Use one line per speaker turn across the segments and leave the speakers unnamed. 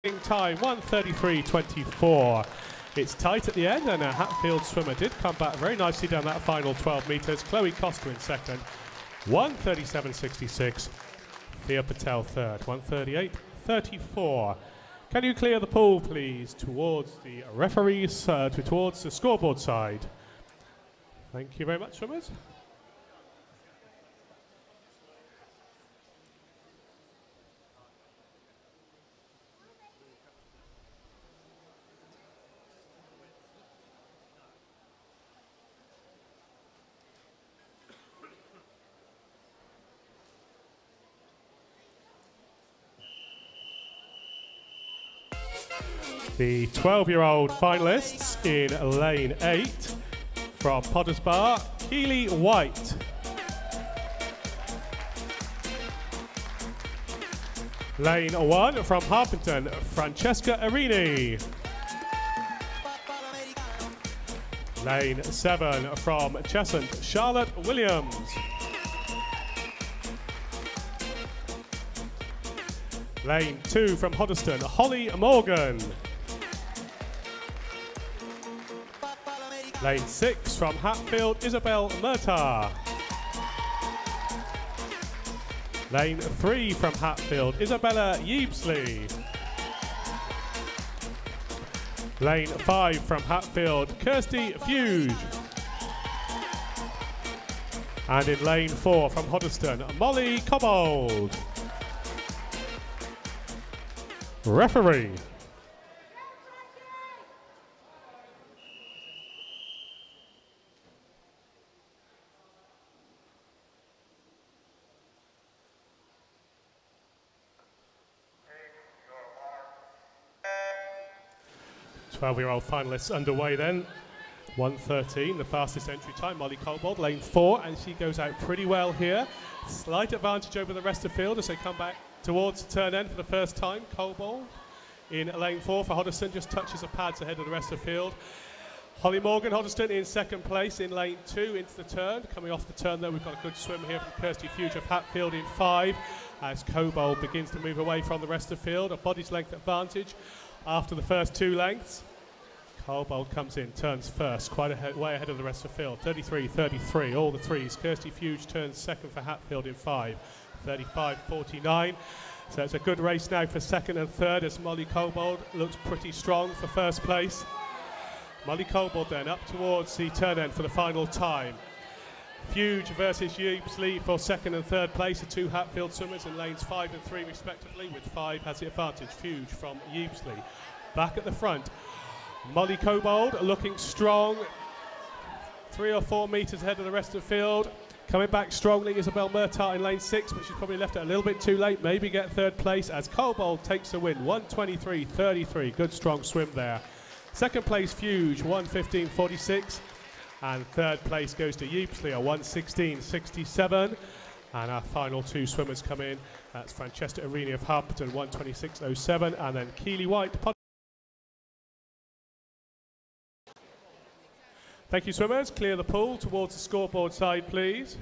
Time 1:33.24. It's tight at the end, and a Hatfield swimmer did come back very nicely down that final 12 metres. Chloe Costa in second, 1:37.66. Thea Patel third, 1:38.34. Can you clear the pool, please, towards the referees, towards the scoreboard side? Thank you very much, swimmers. The 12-year-old finalists in lane 8 from Potters Bar, Keely White. Lane 1 from Harpington, Francesca Arini. Lane 7 from Cheshunt, Charlotte Williams. Lane 2 from Hoddesdon, Holly Morgan. Lane 6 from Hatfield, Isabel Murtagh. Lane 3 from Hatfield, Isabella Yeebsley. Lane 5 from Hatfield, Kirsty Fuge. And in lane 4 from Hoddesdon, Molly Cobbold. Referee. Twelve-year-old finalists underway then. 1:13, the fastest entry time. Molly Cobbold, lane 4, and she goes out pretty well here. Slight advantage over the rest of the field as they come back towards the turn end for the first time. Cobbold in lane 4 for Hoddesdon, just touches the pads ahead of the rest of the field. Holly Morgan, Hoddesdon in second place in lane 2 into the turn. Coming off the turn though, we've got a good swim here from Kirsty Fuge of Hatfield in 5 as Cobbold begins to move away from the rest of the field. A body's length advantage after the first 2 lengths. Cobbold comes in, turns first, quite way ahead of the rest of the field. 33.33, all the threes. Kirsty Fuge turns second for Hatfield in 5. 35.49. So it's a good race now for second and third as Molly Cobbold looks pretty strong for first place. Molly Cobbold then up towards the turn end for the final time. Fuge versus Yeebsley for second and third place. The 2 Hatfield swimmers in lanes 5 and 3 respectively, with 5 has the advantage. Fuge from Yeebsley. Back at the front, Molly Cobbold looking strong, 3 or 4 metres ahead of the rest of the field. Coming back strongly, Isabel Murtagh in lane 6, but she's probably left it a little bit too late, maybe get third place as Cobbold takes the win, 1:23.33, good strong swim there. Second place Fuge, 1:15.46, and third place goes to Yeebsley, a 1:16.67. And our final 2 swimmers come in, that's Francesca Arini of Harpington, 1:26.07, and then Keely White. Thank you, swimmers. Clear the pool towards the scoreboard side, please.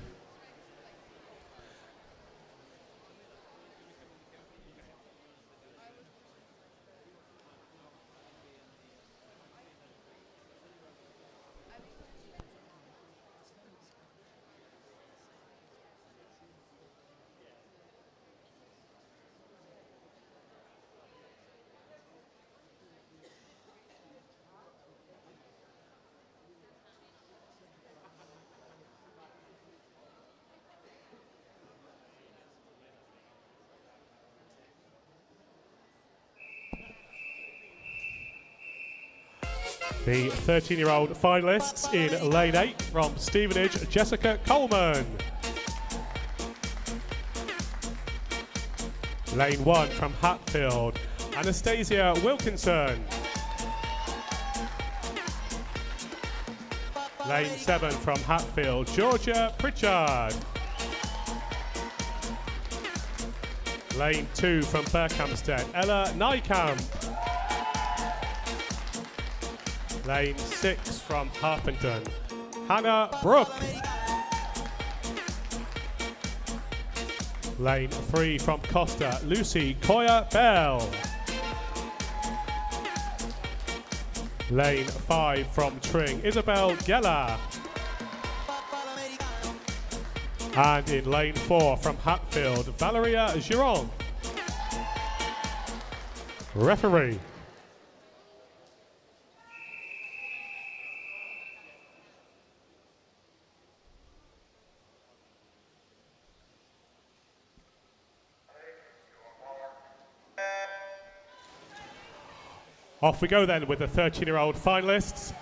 The 13-year-old finalists in lane 8 from Stevenage, Jessica Coleman. Lane 1 from Hatfield, Anastasia Wilkinson. Lane 7 from Hatfield, Georgia Pritchard. Lane 2 from Berkhamsted, Ella Nykamp. Lane 6 from Harpington, Hannah Brooke. Lane 3 from Costa, Lucy Coya Bell. Lane 5 from Tring, Isabel Geller. And in lane 4 from Hatfield, Valeria Giron. Referee. Off we go then with the 13-year-old finalists.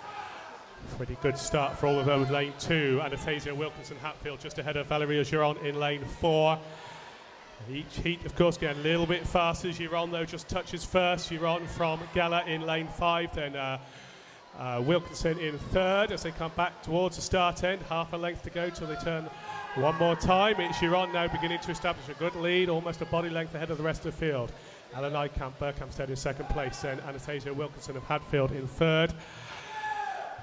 Pretty good start for all of them. Lane 2, Anastasia Wilkinson Hatfield just ahead of Valeria Giron in lane 4. Each heat, of course, getting a little bit faster. Giron, though, just touches first. Giron from Geller in lane 5, then Wilkinson in 3rd as they come back towards the start end. Half a length to go till they turn one more time. It's Giron now beginning to establish a good lead, almost a body length ahead of the rest of the field. Ellen Eikamp, Berkhamsted in 2nd place, then Anastasia Wilkinson of Hatfield in 3rd.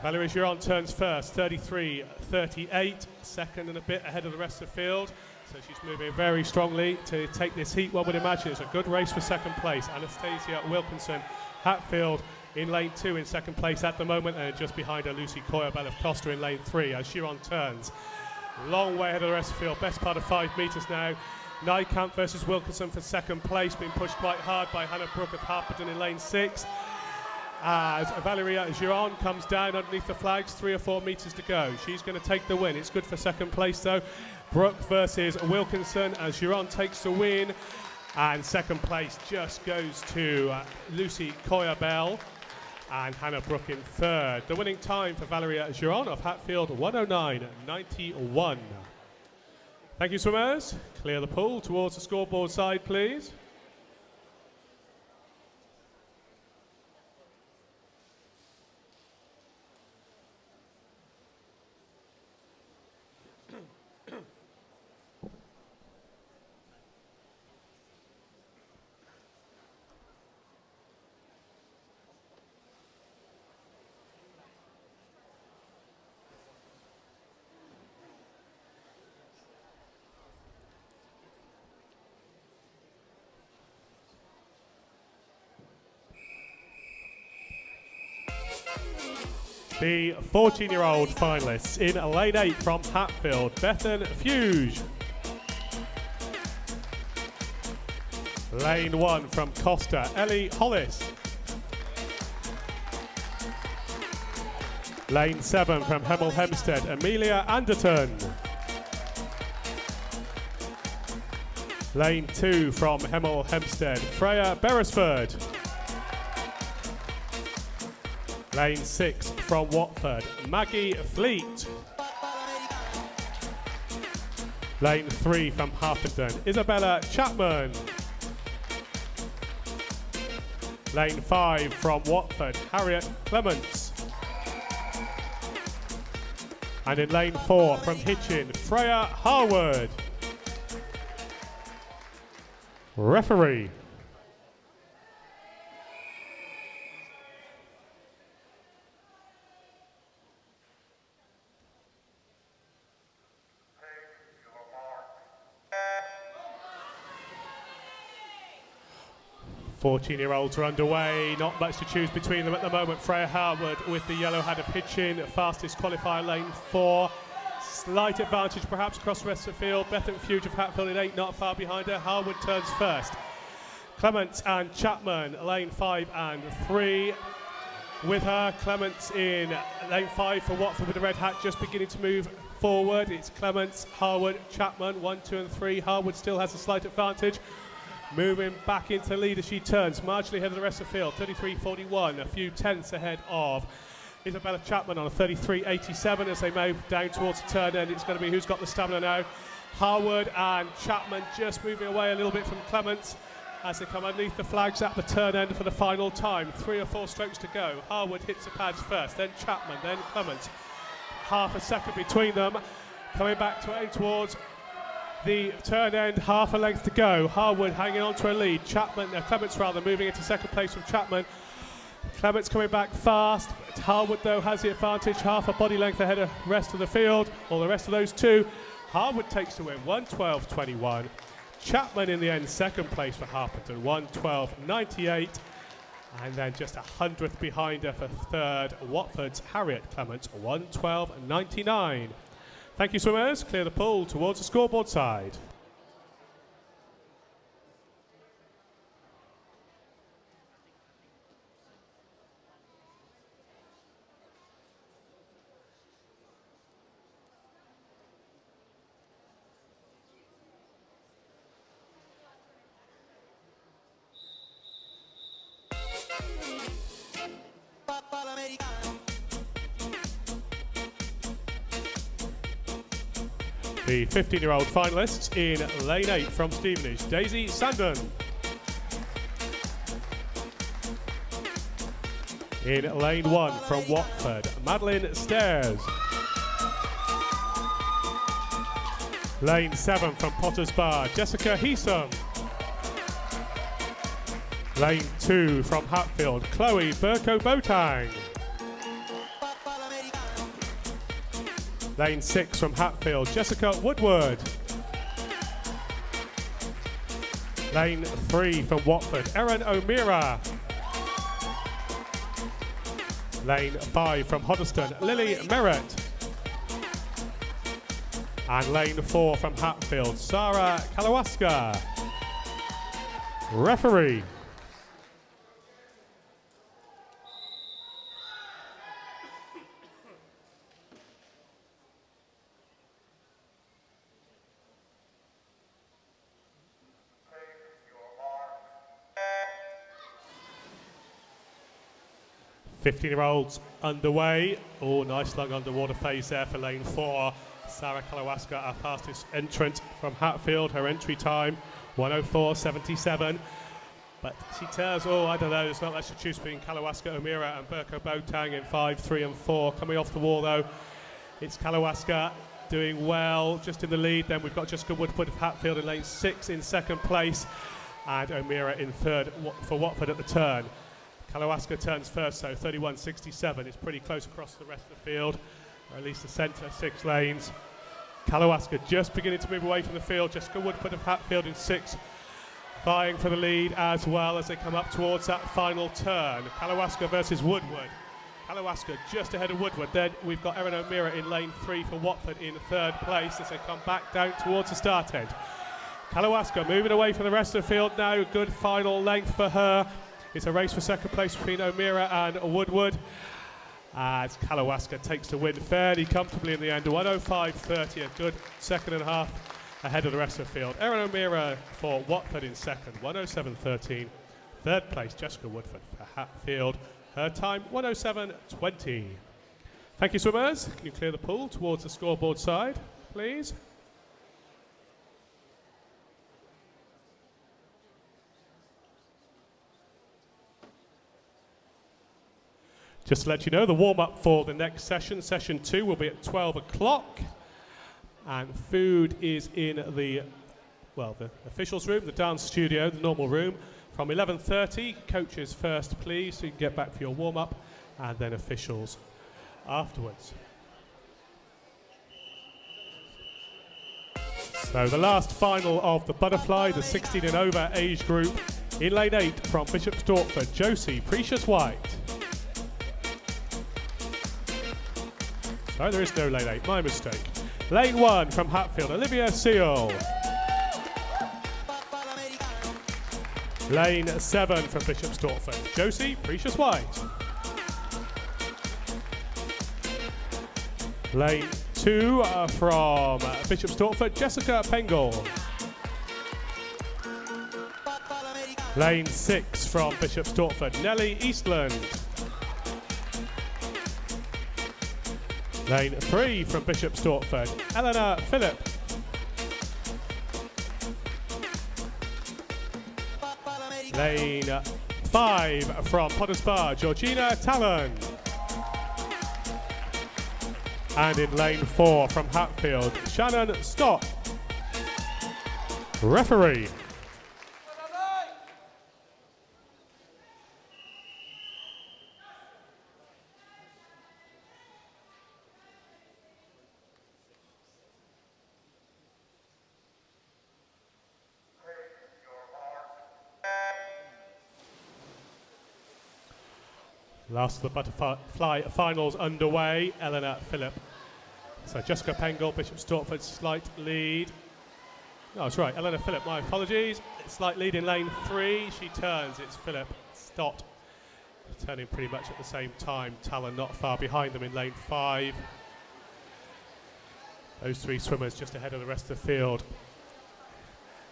Valeria Giron turns first, 33.38, 2nd and a bit ahead of the rest of the field. So she's moving very strongly to take this heat. One would imagine it's a good race for 2nd place. Anastasia Wilkinson, Hatfield in lane 2 in 2nd place at the moment, and just behind her Lucy Coyabel of Costa in lane 3 as Giron turns. Long way ahead of the rest of the field, best part of 5 metres now. Nijkamp versus Wilkinson for 2nd place, being pushed quite hard by Hannah Brooke of Harpenden in lane 6. As Valeria Giron comes down underneath the flags, 3 or 4 metres to go. She's going to take the win. It's good for 2nd place though. Brooke versus Wilkinson as Giron takes the win. And 2nd place just goes to Lucy Coyabel and Hannah Brooke in 3rd. The winning time for Valeria Giron of Hatfield, 109.91. Thank you, swimmers. Clear the pool towards the scoreboard side, please. The 14-year-old finalists in lane 8 from Hatfield, Bethan Fuge. Lane 1 from Costa, Ellie Hollis. Lane 7 from Hemel Hempstead, Amelia Anderton. Lane 2 from Hemel Hempstead, Freya Beresford. Lane 6 from Watford, Maggie Fleet. Lane 3 from Harpenden, Isabella Chapman. Lane 5 from Watford, Harriet Clements. And in lane 4 from Hitchin, Freya Harwood. Referee. Fourteen-year-olds are underway, not much to choose between them at the moment. Freya Harwood with the yellow hat of Hitchin, fastest qualifier, lane 4. Slight advantage perhaps across the rest of the field. Bethan Fuge of Hatfield in 8, not far behind her. Harwood turns first. Clements and Chapman, lane 5 and 3. With her, Clements in lane 5 for Watford with the red hat, just beginning to move forward. It's Clements, Harwood, Chapman, 1, 2 and 3. Harwood still has a slight advantage. Moving back into the lead as she turns, marginally ahead of the rest of the field, 33.41, a few tenths ahead of Isabella Chapman on a 33.87 as they move down towards the turn end. It's going to be who's got the stamina now. Harwood and Chapman just moving away a little bit from Clements as they come underneath the flags at the turn end for the final time. 3 or 4 strokes to go. Harwood hits the pads first, then Chapman, then Clements. Half a second between them. Coming back towards the turn end, half a length to go. Harwood hanging on to a lead. Clements moving into 2nd place from Chapman. Clements coming back fast. Harwood though has the advantage, half a body length ahead of the rest of the field, or the rest of those two. Harwood takes the win, 1:12.21. Chapman in the end, 2nd place for Harpenden, 1:12.98. And then just 100th behind her for third, Watford's Harriet Clement, 1:12.99. Thank you, swimmers. Clear the pool towards the scoreboard side. The 15-year-old finalists in lane 8 from Stevenage, Daisy Sandon. In lane 1 from Watford, Madeline Stairs. Lane 7 from Potters Bar, Jessica Heesom. Lane 2 from Hatfield, Chloe Burko Botang. Lane 6 from Hatfield, Jessica Woodward. Lane 3 from Watford, Erin O'Meara. Lane 5 from Hoddesdon, Lily Merritt. And lane 4 from Hatfield, Sarah Kalawaska. Referee. Fifteen-year-olds underway. Oh, nice long underwater phase there for lane 4. Sarah Kalawaska, our fastest entrant from Hatfield. Her entry time, 1:04.77. But she tells, oh, I don't know, there's not much to choose between Kalawaska, O'Meara and Burko Botang in 5, 3 and 4. Coming off the wall, though, it's Kalawaska doing well, just in the lead. Then we've got Jessica Woodward of Hatfield in lane 6 in second place. And O'Meara in third for Watford at the turn. Kalawaska turns first, so 31.67. It's pretty close across the rest of the field, or at least the centre, 6 lanes. Kalawaska just beginning to move away from the field. Jessica Woodford of Hatfield in 6, vying for the lead as well as they come up towards that final turn. Kalawaska versus Woodward. Kalawaska just ahead of Woodward. Then we've got Erin O'Meara in lane 3 for Watford in third place as they come back down towards the start end. Kalawaska moving away from the rest of the field now. Good final length for her. It's a race for second place between O'Meara and Woodward as Kalawaska takes the win fairly comfortably in the end. 1:05.30, a good second and a half ahead of the rest of the field. Erin O'Meara for Watford in second, 1:07.13. Third place, Jessica Woodford for Hatfield. Her time, 1:07.20. Thank you, swimmers. Can you clear the pool towards the scoreboard side, please? Just to let you know, the warm-up for the next session, session 2, will be at 12 o'clock. And food is in the officials' room, the dance studio, the normal room, from 11:30. Coaches first, please, so you can get back for your warm-up, and then officials afterwards. So the last final of the butterfly, the 16 and over age group, in lane 8 from Bishop's Stortford, Josie Precious White. Sorry, there is no lane 8, my mistake. Lane 1 from Hatfield, Olivia Seal. Lane 7 from Bishop's Stortford, Josie Precious White. Lane 2 from Bishop's Stortford, Jessica Pengel. Lane 6 from Bishop's Stortford, Nellie Eastland. Lane 3 from Bishop's Stortford, Eleanor Phillip. Lane 5 from Potters Bar, Georgina Talon. And in lane 4 from Hatfield, Shannon Stott. Referee. Last of the butterfly finals underway. Eleanor Phillip. So Jessica Pengel, Bishop Stortford, slight lead. No, that's right, Eleanor Phillip, my apologies. Slight lead in lane 3. She turns, it's Phillip Stott. Turning pretty much at the same time. Talon not far behind them in lane 5. Those 3 swimmers just ahead of the rest of the field.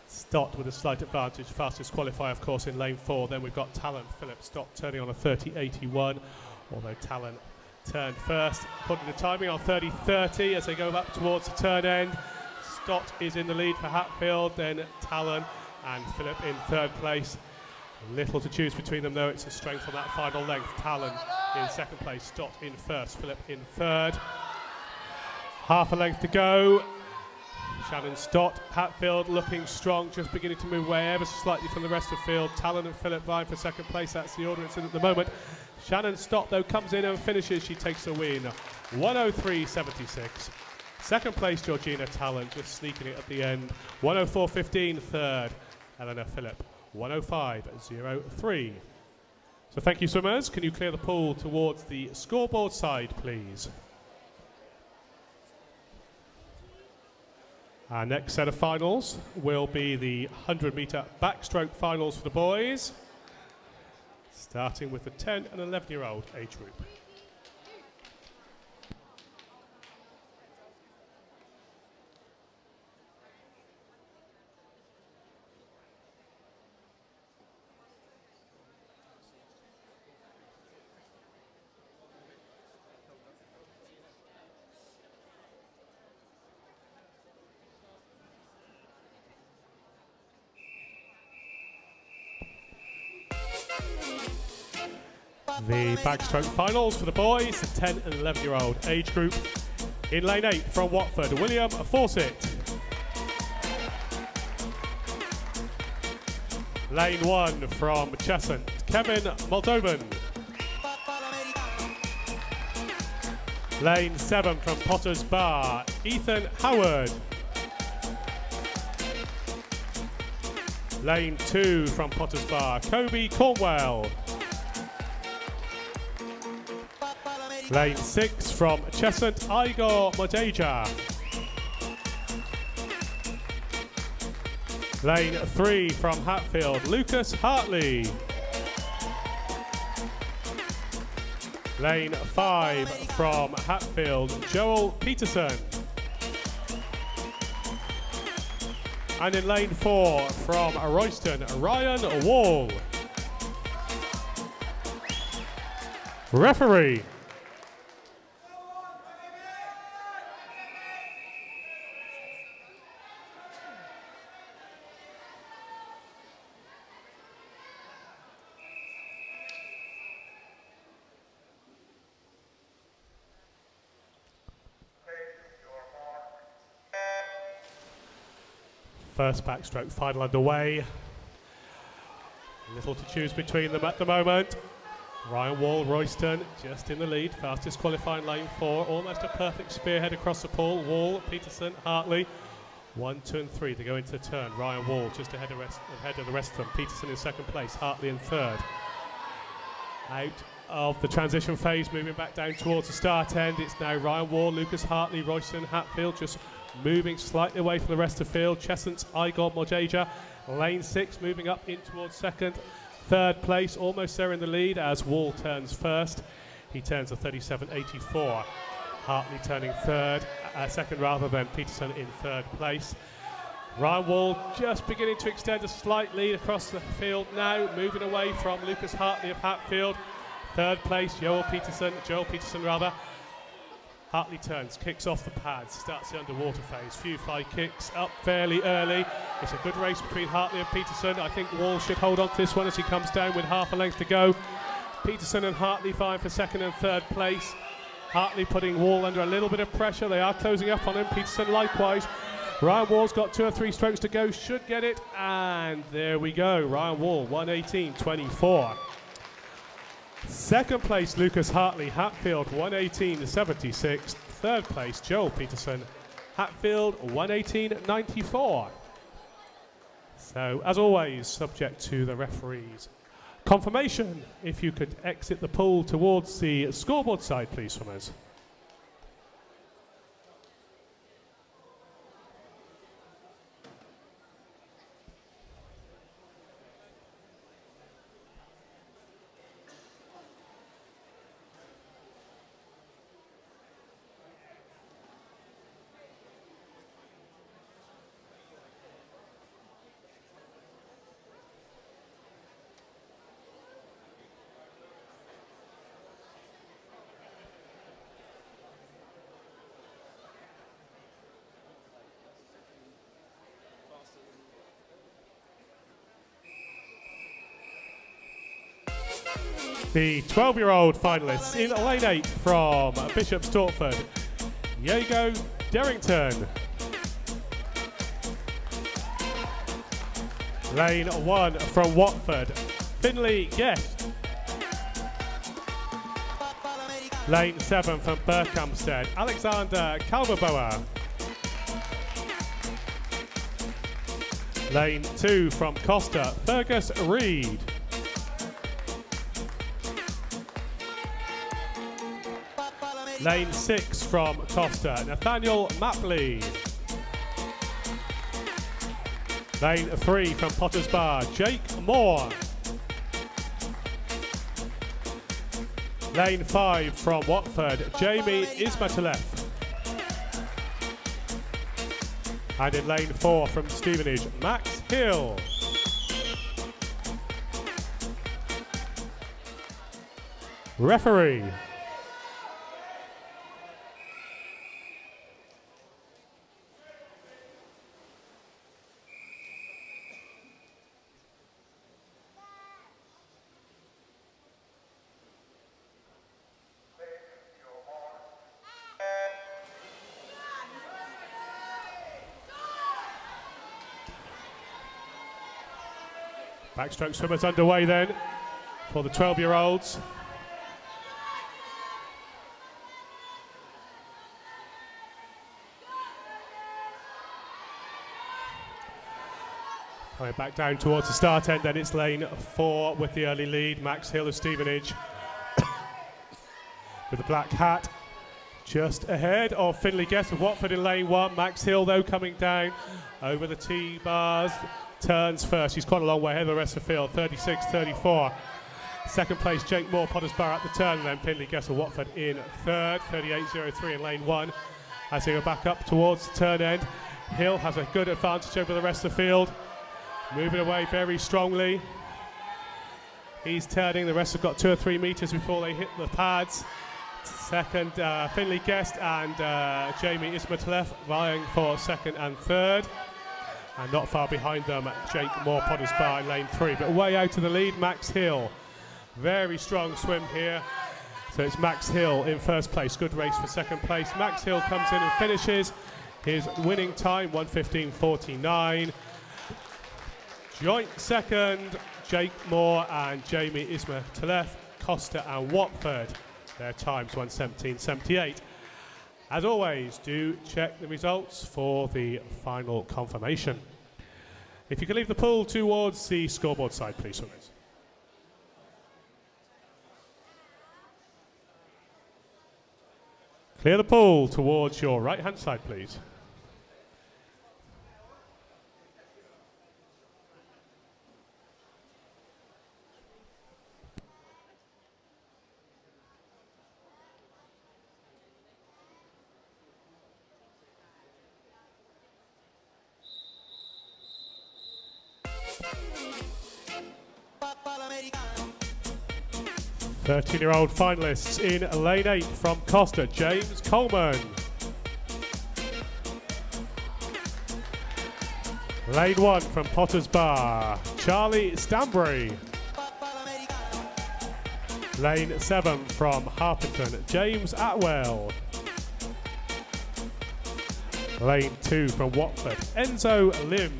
Stott with a slight advantage, fastest qualifier of course in lane 4. Then we've got Talon Phillip Stott turning on a 30.81, although Talon turned first according to timing on 30.30 as they go up towards the turn end. Stott is in the lead for Hatfield, then Talon and Phillip in 3rd place. Little to choose between them though, it's a strength on that final length. Talon in 2nd place, Stott in 1st, Phillip in 3rd. Half a length to go. Shannon Stott, Hatfield looking strong, just beginning to move away ever so slightly from the rest of the field. Talon and Phillip vying for 2nd place, that's the order it's in at the moment. Shannon Stott though comes in and finishes, she takes the win, 103.76. 2nd place Georgina Talon, just sneaking it at the end, 104.15. 3rd, Eleanor Phillip, 105.03. So thank you swimmers, can you clear the pool towards the scoreboard side please? Our next set of finals will be the 100-metre backstroke finals for the boys, starting with the 10 and 11-year-old age group. The backstroke finals for the boys, the 10 and 11-year-old age group. In lane 8 from Watford, William Fawcett. Lane 1 from Cheshunt, Kevin Moldovan. Lane 7 from Potters Bar, Ethan Howard. Lane 2 from Potters Bar, Kobe Cornwell. Lane 6 from Cheshunt, Igor Modeja. Lane 3 from Hatfield, Lucas Hartley. Lane 5 from Hatfield, Joel Peterson. And in lane 4 from Royston, Ryan Wall. Referee. First backstroke final underway. Little to choose between them at the moment. Ryan Wall, Royston just in the lead. Fastest qualifying lane 4. Almost a perfect spearhead across the pool. Wall, Peterson, Hartley. 1, 2 and 3 to go into the turn. Ryan Wall just ahead of the rest of them. Peterson in 2nd place. Hartley in 3rd. Out of the transition phase, moving back down towards the start end. It's now Ryan Wall, Lucas Hartley, Royston, Hatfield just moving slightly away from the rest of the field. Cheshunt's Igor Modeja, lane 6, moving up in towards 2nd. 3rd place, almost there in the lead as Wall turns 1st. He turns a 37.84. Hartley turning 2nd rather than Peterson in 3rd place. Ryan Wall just beginning to extend a slight lead across the field now, moving away from Lucas Hartley of Hatfield. 3rd place, Joel Peterson. Hartley turns, kicks off the pads, starts the underwater phase. Few fly kicks up fairly early. It's a good race between Hartley and Peterson. I think Wall should hold on to this one as he comes down with half a length to go. Peterson and Hartley vying for 2nd and 3rd place. Hartley putting Wall under a little bit of pressure. They are closing up on him. Peterson likewise. Ryan Wall's got 2 or 3 strokes to go, should get it. And there we go. Ryan Wall, 118.24. 2nd place, Lucas Hartley, Hatfield, 118.76. 3rd place, Joel Peterson, Hatfield, 118.94. So, as always, subject to the referee's Confirmation, if you could exit the pool towards the scoreboard side, please, swimmers. The 12-year-old finalists in lane 8 from Bishop's Stortford, Diego Derrington. Lane 1 from Watford, Finley Guest. Lane 7 from Berkhamsted, Alexander Calverboa. Lane 2 from Costa, Fergus Reed. Lane 6 from Costa, Nathaniel Mapley. Lane 3 from Potters Bar, Jake Moore. Lane 5 from Watford, Jamie Ismatelef. And in lane 4 from Stevenage, Max Hill. Referee. Backstroke swimmers underway then for the 12-year-olds. Coming back down towards the start end, then it's lane 4 with the early lead, Max Hill of Stevenage with the black hat. Just ahead of Finley Guest of Watford in lane 1. Max Hill though coming down over the T-bars. Turns first, he's quite a long way ahead of the rest of the field, 36-34. Second place, Jake Moore, Potters Bar at the turn, and then Finley Guest of Watford in third, 38.03 in lane 1. As they go back up towards the turn end, Hill has a good advantage over the rest of the field. Moving away very strongly. He's turning, the rest have got 2 or 3 metres before they hit the pads. Second, Finley Guest and Jamie Ismatelef vying for second and third. And not far behind them, Jake Moore, Potters Bar in lane 3. But way out of the lead, Max Hill. Very strong swim here. So it's Max Hill in first place. Good race for second place. Max Hill comes in and finishes his winning time, 1:15.49. Joint second, Jake Moore and Jamie Ismatelef, Costa and Watford. Their times 1:17.78. As always, do check the results for the final confirmation. If you can leave the pool towards the scoreboard side, please, swimmers. Clear the pool towards your right-hand side, please. Thirteen-year-old finalists in lane 8 from Costa, James Coleman. Lane 1 from Potters Bar, Charlie Stanbury. Lane 7 from Harpington, James Atwell. Lane 2 from Watford, Enzo Lim.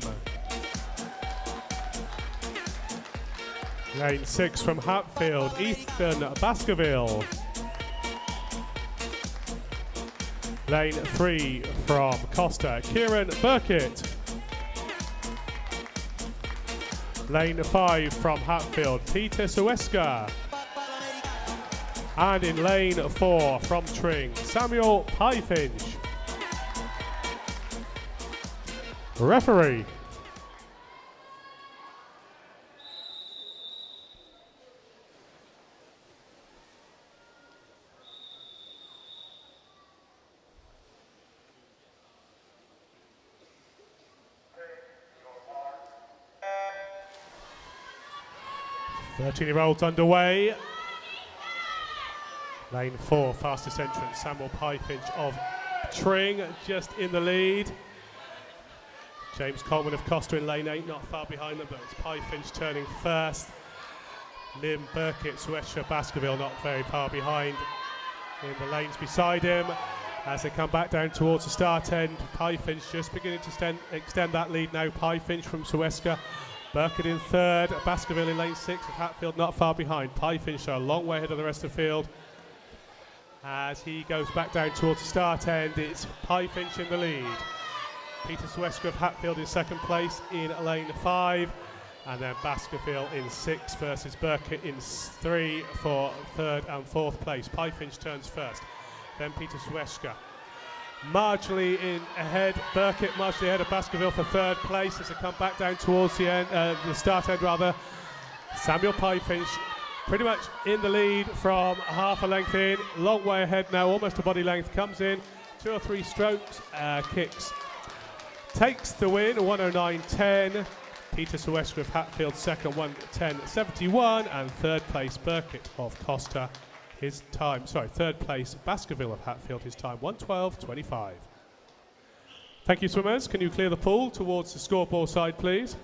Lane 6 from Hatfield, Ethan Baskerville. Lane 3 from Costa, Kieran Burkitt. Lane 5 from Hatfield, Peter Sueska. And in lane 4 from Tring, Samuel Pyfinch. Referee. Thirteen-year-olds underway. Lane 4, fastest entrant, Samuel Pyfinch of Tring, just in the lead. James Coleman of Costa in lane 8, not far behind them, but it's Pyfinch turning first. Lim Burkitt, Suesha, Baskerville not very far behind in the lanes beside him. As they come back down towards the start end, Pyfinch just beginning to extend that lead now. Pyfinch from Sueska. Burkitt in third, Baskerville in lane 6 of Hatfield not far behind. Pyfinch a long way ahead of the rest of the field. As he goes back down towards the start end, it's Pyfinch in the lead. Peter Sueska of Hatfield in second place in lane 5. And then Baskerville in 6 versus Burkitt in 3 for third and fourth place. Pyfinch turns first, then Peter Sueska. Marginally ahead, Burkitt marginally ahead of Baskerville for third place as they come back down towards the end, the start end rather. Samuel Pyfinch pretty much in the lead from half a length in, long way ahead now, almost a body length, comes in, 2 or 3 strokes, kicks, takes the win, 109.10. Peter Sueska of Hatfield second, 110.71, and third place Burkitt of Costa. His time, third place Baskerville of Hatfield, his time 1:12.25. Thank you, swimmers. Can you clear the pool towards the scoreboard side, please?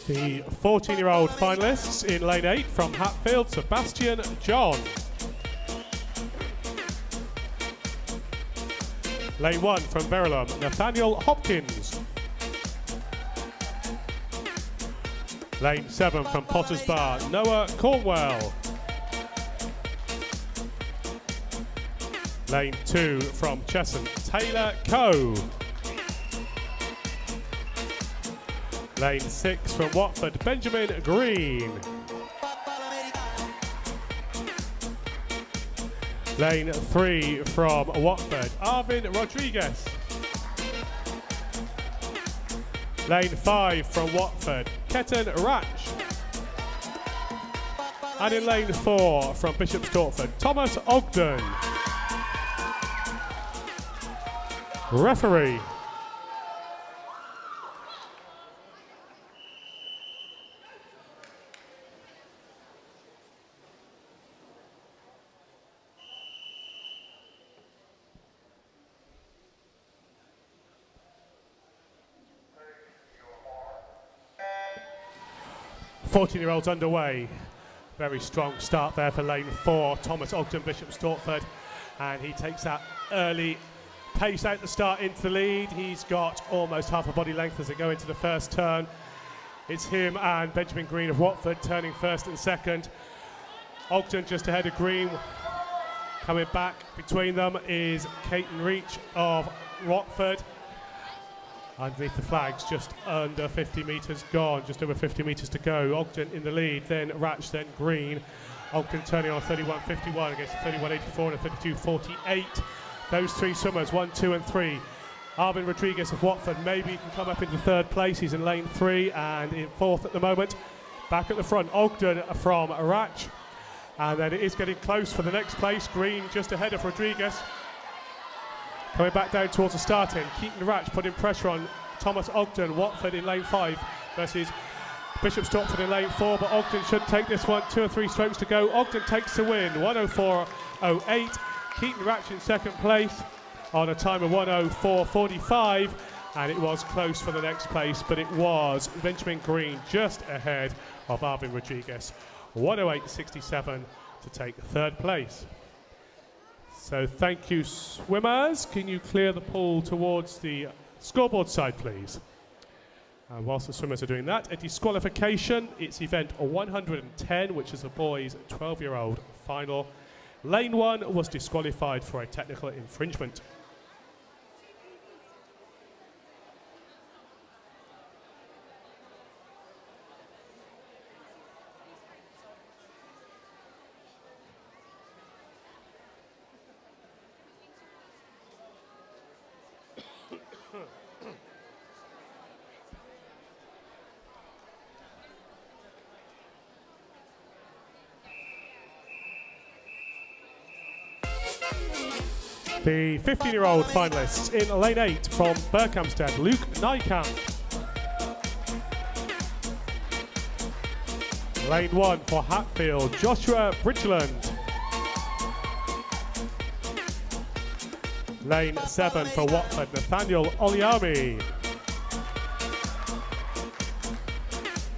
The 14-year-old finalists in lane 8 from Hatfield, Sebastian John. Lane 1 from Verulam, Nathaniel Hopkins. Lane 7 from Potters Bar, Noah Cornwell. Lane 2 from Chesson, Taylor Coe. Lane 6 from Watford, Benjamin Green. Lane 3 from Watford, Arvin Rodriguez. Lane 5 from Watford, Ketan Ratch. And in lane 4 from Bishop Stortford, Thomas Ogden. Referee. Fourteen-year-olds underway. Very strong start there for lane 4. Thomas Ogden, Bishop Stortford, and he takes that early pace out the start into the lead. He's got almost half a body length as they go into the first turn. It's him and Benjamin Green of Watford turning first and second. Ogden just ahead of Green. Coming back between them is Caton Reach of Watford. Underneath the flags, just under 50 metres gone, just over 50 metres to go. Ogden in the lead, then Ratch, then Green. Ogden turning on 31.51 against 31.84 and a 32.48. Those three swimmers, 1, 2 and 3. Arvin Rodriguez of Watford, maybe he can come up into third place. He's in lane 3 and in fourth at the moment. Back at the front, Ogden from Ratch. And then it is getting close for the next place. Green just ahead of Rodriguez. Coming back down towards the start end, Keaton Ratch putting pressure on Thomas Ogden, Watford in lane 5 versus Bishop Stortford in lane 4, but Ogden should take this one, 2 or 3 strokes to go. Ogden takes the win, 104.08. Keaton Ratch in second place on a time of 104.45, and it was close for the next place, but it was Benjamin Green just ahead of Arvin Rodriguez, 108.67 to take third place. So thank you, swimmers. Can you clear the pool towards the scoreboard side, please? And whilst the swimmers are doing that, a disqualification. It's event 110, which is a boys 12-year-old final. Lane 1 was disqualified for a technical infringement. The 15-year-old finalists in lane 8 from Berkhamsted, Luke Nykamp. Lane 1 for Hatfield, Joshua Bridgeland. Lane 7 for Watford, Nathaniel Oliami.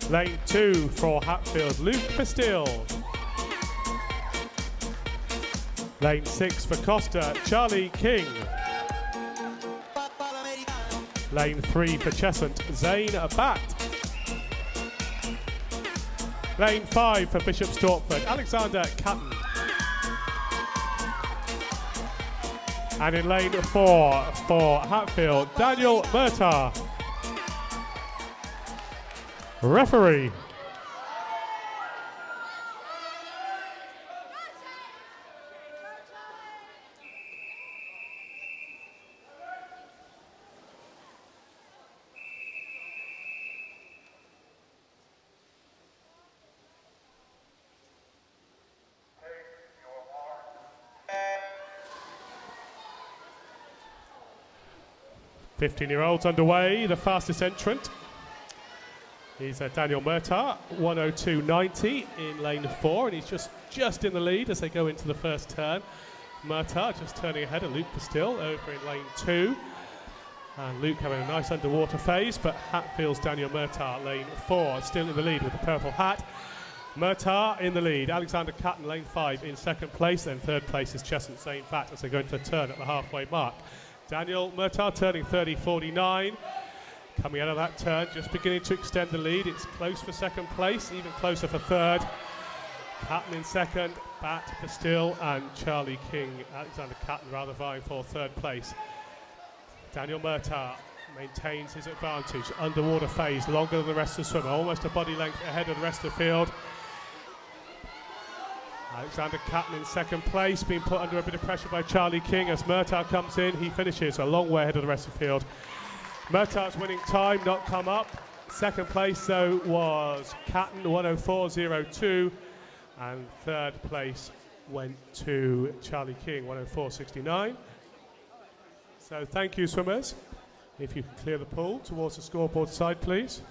Lane 2 for Hatfield, Luke Pastille. Lane 6 for Costa, Charlie King. Lane 3 for Cheshunt, Zane Batt. Lane 5 for Bishop Stortford, Alexander Catton. And in lane 4 for Hatfield, Daniel Murtagh. Referee. Fifteen-year-olds underway, the fastest entrant. He's Daniel Murtagh, 102.90 in lane 4, and he's just in the lead as they go into the first turn. Murtagh just turning ahead of Luke Pastille over in lane 2. And Luke having a nice underwater phase, but Hatfield's Daniel Murtagh, lane 4, still in the lead with the purple hat. Murtagh in the lead, Alexander Catton, lane 5 in second place, then third place is Cheshunt Zane Batt as they go into the turn at the halfway mark. Daniel Murtagh turning 30.49. Coming out of that turn, just beginning to extend the lead. It's close for second place, even closer for third. Catton in second, Batt, Pastille, and Charlie King. Alexander Catton rather vying for third place. Daniel Murtagh maintains his advantage. Underwater phase, longer than the rest of the swimmer, almost a body length ahead of the rest of the field. Alexander Catton in second place, being put under a bit of pressure by Charlie King. As Murtagh comes in, he finishes a long way ahead of the rest of the field. Murtagh's winning time not come up. Second place, though, was Catton, 104.02. And third place went to Charlie King, 104.69. So thank you, swimmers. If you can clear the pool towards the scoreboard side, please.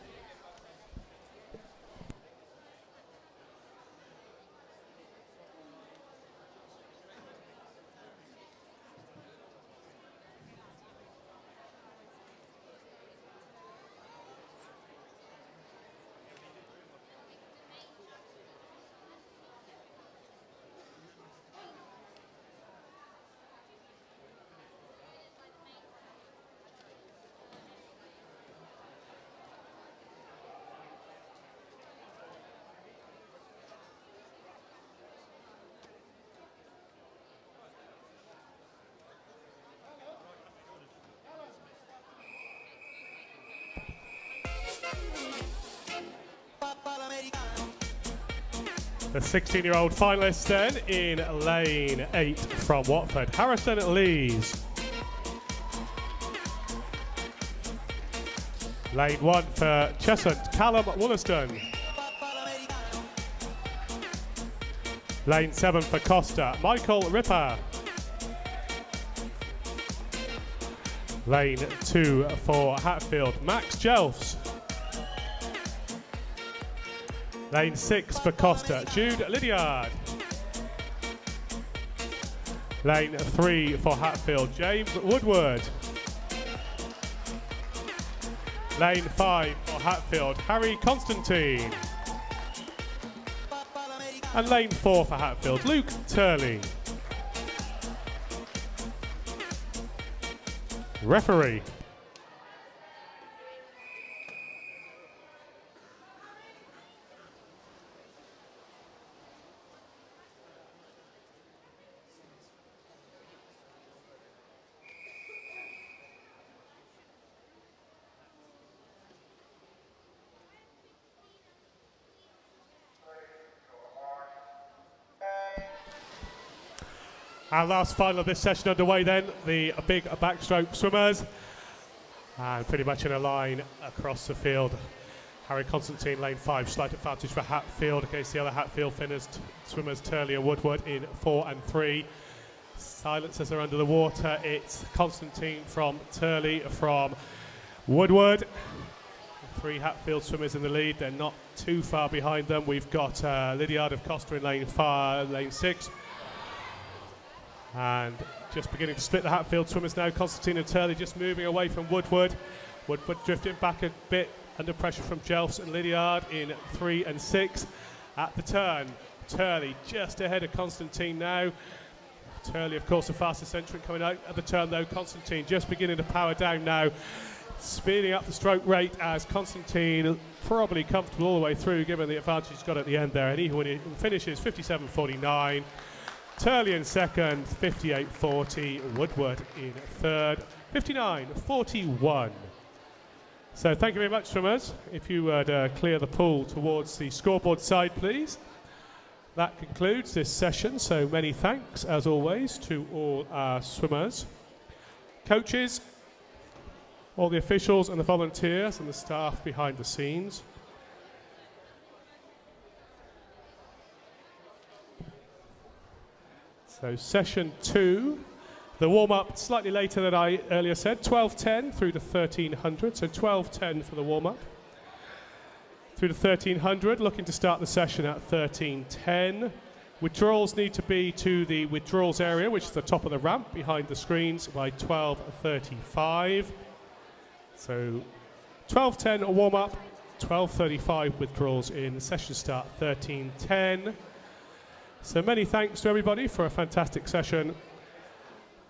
The 16-year-old finalists then in lane 8 from Watford, Harrison Lees. Lane 1 for Cheshunt, Callum Wollaston. Lane 7 for Costa, Michael Ripper. Lane 2 for Hatfield, Max Jelfs. Lane 6 for Costa, Jude Lydiard. Lane 3 for Hatfield, James Woodward. Lane 5 for Hatfield, Harry Constantine. And lane 4 for Hatfield, Luke Turley. Referee. Our last final of this session underway then, the big backstroke swimmers. And pretty much in a line across the field. Harry Constantine, lane 5, slight advantage for Hatfield against the other Hatfield swimmers, Turley and Woodward in 4 and 3. Silence as they're under the water. It's Constantine from Turley from Woodward. 3 Hatfield swimmers in the lead. They're not too far behind them. We've got Lydiard of Costa in lane 6. And just beginning to split the Hatfield swimmers now. Constantine and Turley just moving away from Woodward. Woodward drifting back a bit under pressure from Jelfs and Lydiard in 3 and 6. At the turn, Turley just ahead of Constantine now. Turley, of course, the fastest entrant coming out at the turn, though. Constantine just beginning to power down now. Speeding up the stroke rate as Constantine probably comfortable all the way through, given the advantage he's got at the end there. And even when he finishes 57.49. Turley in second, 58.40. Woodward in third, 59.41. So thank you very much, swimmers. If you would clear the pool towards the scoreboard side, please. That concludes this session, so many thanks, as always, to all our swimmers, coaches, all the officials and the volunteers and the staff behind the scenes. So session 2, the warm-up slightly later than I earlier said, 12:10 through to 1300, so 12:10 for the warm-up. Through to 1300, looking to start the session at 13:10. Withdrawals need to be to the withdrawals area, which is the top of the ramp behind the screens, by 12:35. So 12:10 a warm-up, 12:35 withdrawals in, session start 13:10. So many thanks to everybody for a fantastic session.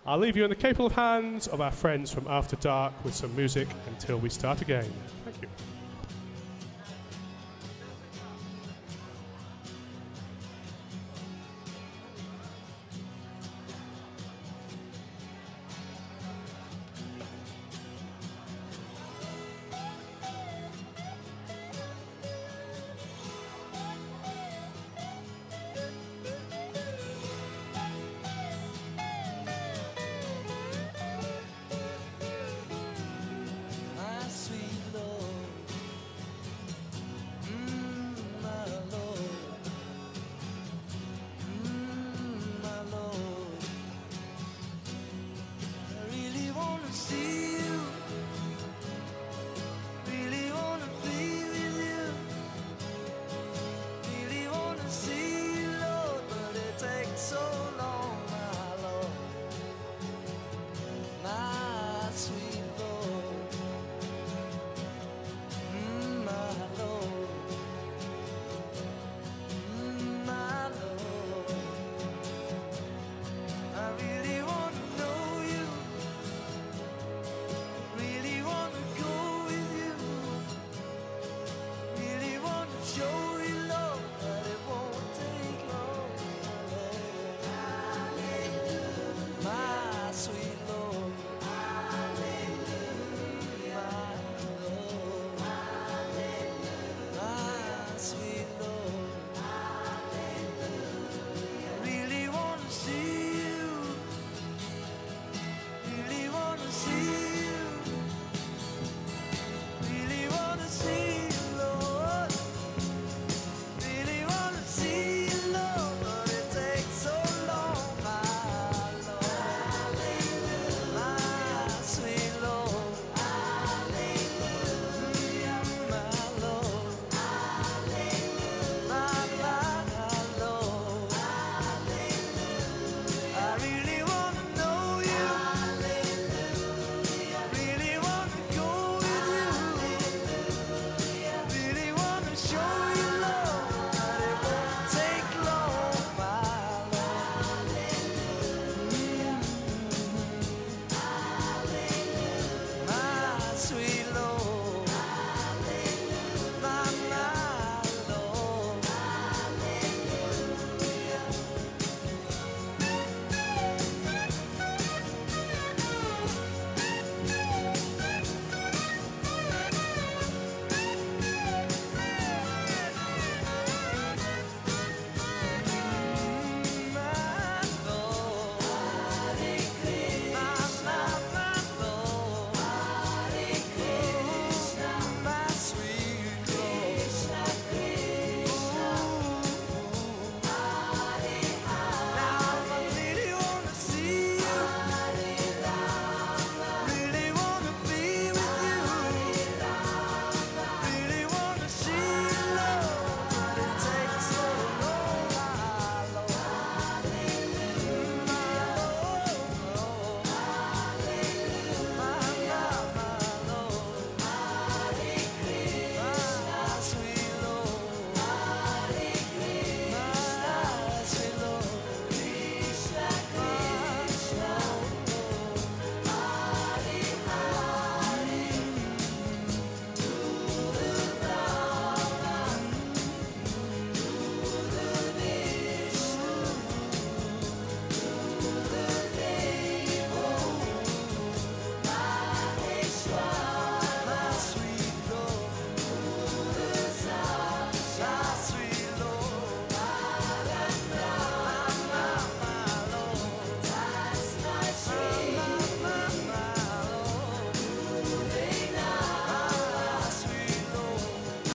I'll leave you in the capable hands of our friends from After Dark with some music until we start again. Thank you.
Sweet